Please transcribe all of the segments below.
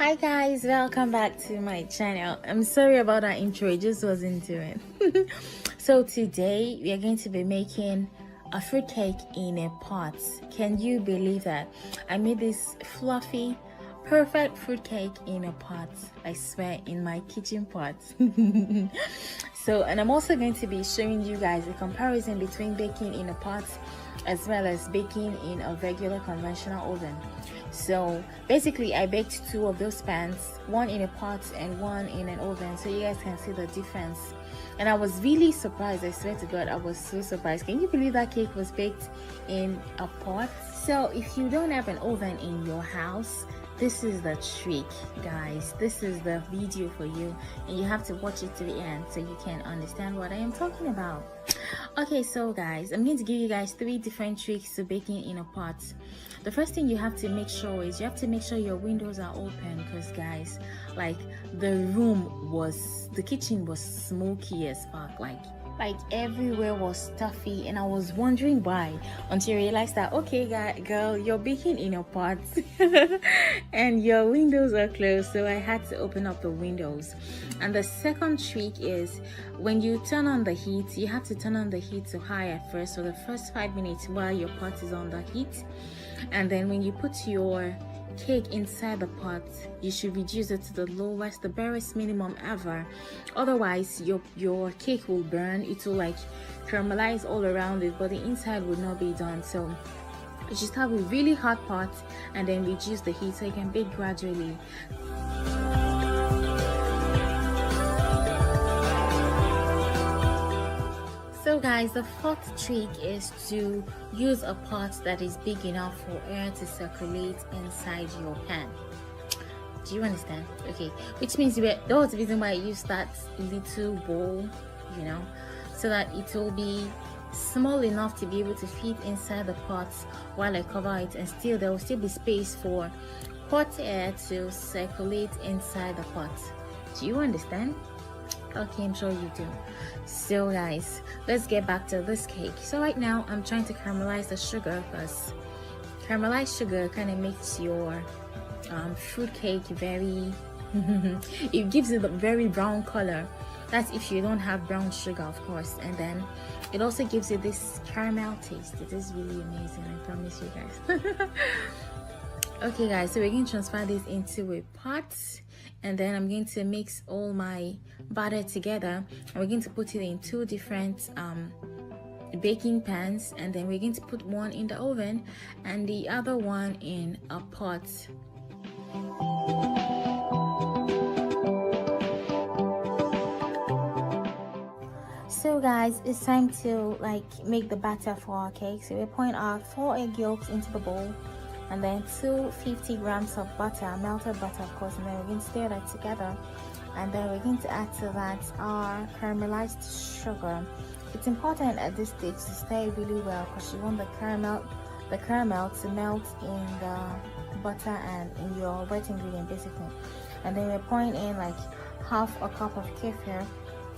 Hi guys, welcome back to my channel. I'm sorry about that intro, it just wasn't doing. So today we are going to be making a fruit cake in a pot. Can you believe that? I made this fluffy perfect fruit cake in a pot, I swear, in my kitchen pot. And I'm also going to be showing you guys a comparison between baking in a pot as well as baking in a regular conventional oven. So basically I baked two of those pans, one in a pot and one in an oven, so you guys can see the difference. And I was really surprised, I swear to God, I was so surprised. Can you believe that cake was baked in a pot? So if you don't have an oven in your house, this is the trick, guys. This is the video for you, and you have to watch it to the end so you can understand what I am talking about. Okay, so guys, I'm going to give you guys 3 different tricks to baking in a pot. The first thing you have to make sure is you have to make sure your windows are open, because guys, like, the kitchen was smoky as fuck, like everywhere was stuffy, and I was wondering why, until I realized that, okay girl, you're baking in a pot and your windows are closed, so I had to open up the windows. And the second trick is, when you turn on the heat, you have to turn on the heat to high at first for the first 5 minutes while your pot is on the heat, and then when you put your cake inside the pot, you should reduce it to the lowest, the barest minimum ever. Otherwise your cake will burn. It will like caramelize all around it, but the inside would not be done. So you just have a really hot pot and then reduce the heat so you can bake gradually. So guys, the fourth trick is to use a pot that is big enough for air to circulate inside your pan. Do you understand? Okay, which means that was the reason why I used that little bowl, you know, so that it will be small enough to be able to fit inside the pot while I cover it, and still there will still be space for hot air to circulate inside the pot. Do you understand? Okay, I'm sure you do. So guys, let's get back to this cake. So right now I'm trying to caramelize the sugar, because caramelized sugar kind of makes your fruit cake very it gives it a very brown color. That's if you don't have brown sugar, of course. And then it also gives you this caramel taste. It is really amazing, I promise you guys. Okay guys, so we're going to transfer this into a pot, and then I'm going to mix all my batter together, and we're going to put it in 2 different baking pans, and then we're going to put one in the oven and the other one in a pot. So guys, it's time to make the batter for our cake. So we're pouring our 4 egg yolks into the bowl, and then 250 grams of butter, melted butter of course, and then we're going to stir that together, and then we're going to add to that our caramelized sugar. It's important at this stage to stir really well, because you want the caramel to melt in the butter and in your wet ingredient basically. And then we're pouring in like half a cup of kefir,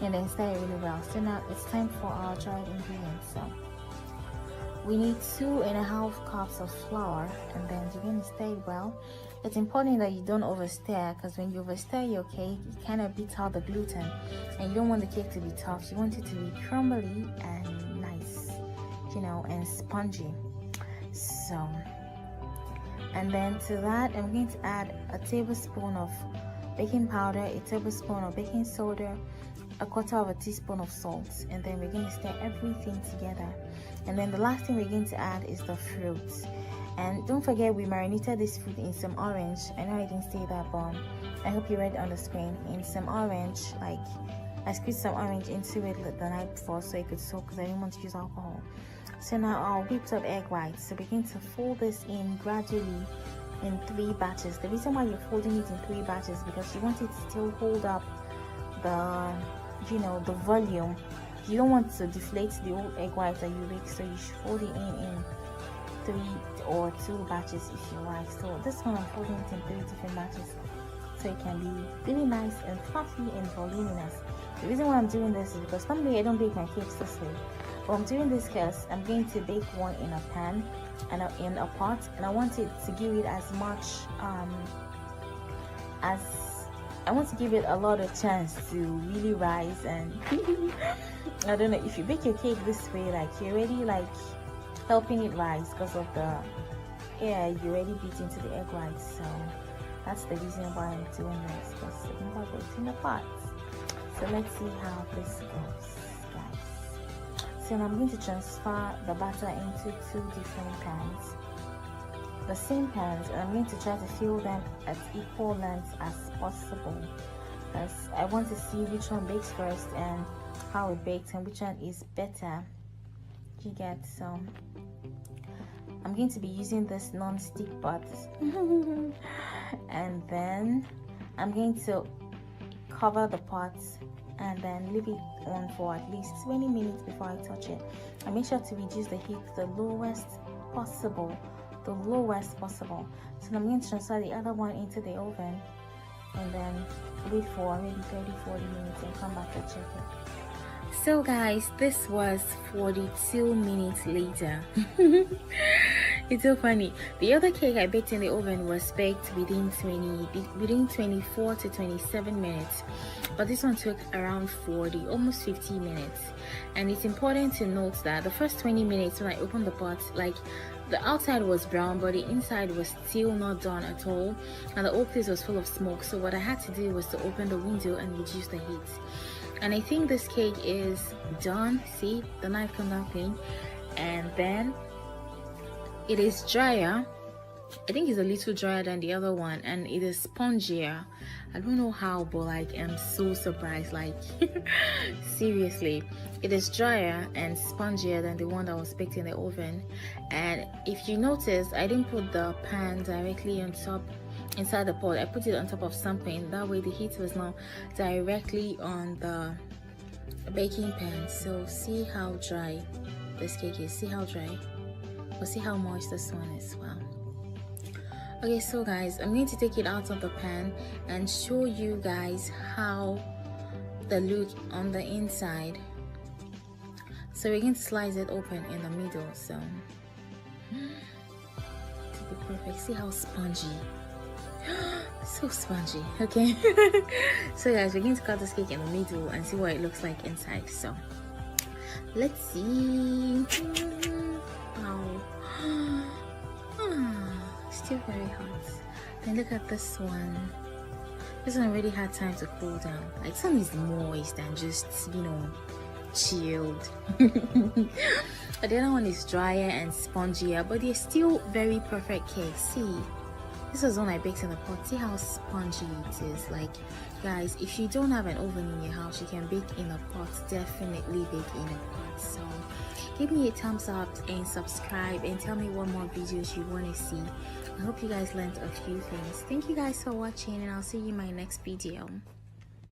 and then stir it really well. So now it's time for our dried ingredients. So we need 2.5 cups of flour, and then you're going to stir it well. It's important that you don't overstir, because when you overstir your cake, it kind of beats out the gluten, and you don't want the cake to be tough. You want it to be crumbly and nice, you know, and spongy. So, and then to that I'm going to add a tablespoon of baking powder, a tablespoon of baking soda, a 1/4 teaspoon of salt, and then we're going to stir everything together. And then the last thing we're going to add is the fruit. And don't forget, we marinated this fruit in some orange. I know I didn't say that, but I hope you read it on the screen. In some orange, like I squeezed some orange into it the night before so it could soak, because I didn't want to use alcohol. So now our whipped up egg whites. So we're going to fold this in gradually in 3 batches. The reason why you're folding it in 3 batches is because you want it to still hold up the, you know, the volume. You don't want to deflate the old egg whites that you bake, so you should fold it in 3 or 2 batches if you like. So this one I'm folding it in 3 different batches, so it can be really nice and fluffy and voluminous. The reason why I'm doing this is because normally I don't bake my cakes this way, but I'm doing this because I'm going to bake one in a pan and in a pot, and I want it to give it as much as I want to give it a lot of chance to really rise. And I don't know, if you bake your cake this way, like you're already like helping it rise because of the air you already beat into the egg whites. So that's the reason why I'm doing this, because it never goes in the pot. So let's see how this goes, guys. So now I'm going to transfer the batter into 2 different pans, the same pans, and I'm going to try to fill them at equal lengths as possible, because I want to see which one bakes first and how it bakes and which one is better. You get? So I'm going to be using this non-stick pot and then I'm going to cover the pot and then leave it on for at least 20 minutes before I touch it. And make sure to reduce the heat to the lowest possible. So I'm going to transfer the other one into the oven and then wait for maybe 30-40 minutes and come back and check it. So guys, this was 42 minutes later. It's so funny. The other cake I baked in the oven was baked within 24 to 27 minutes, but this one took around 40, almost 50 minutes. And it's important to note that the first 20 minutes when I opened the pot, like the outside was brown but the inside was still not done at all, and the whole place was full of smoke. So what I had to do was to open the window and reduce the heat. And I think this cake is done. See, the knife comes out clean. And then it is drier. I think it's a little drier than the other one, and it is spongier. I don't know how, but like I'm so surprised. Like seriously, it is drier and spongier than the one that was baked in the oven. And if you notice, I didn't put the pan directly on top inside the pot. I put it on top of something, that way the heat was not directly on the baking pan. So see how dry this cake is. See how dry, but see how moist this one is. Wow. Okay, so guys, I'm going to take it out of the pan and show you guys how the look on the inside. So we're going to slice it open in the middle, so to be perfect. See how spongy. So spongy. Okay. So guys, we're going to cut this cake in the middle and see what it looks like inside. So let's see. Wow. Still very hot. Then look at this one. This one already had time to cool down. Like, some is moist and just, you know, chilled. But the other one is drier and spongier, but they're still very perfect cakes. See, this was one I baked in the pot. See how spongy it is. Like, guys, if you don't have an oven in your house, you can bake in a pot. Definitely bake in a pot. So give me a thumbs up and subscribe and tell me what more videos you want to see. I hope you guys learned a few things. Thank you guys for watching, and I'll see you in my next video.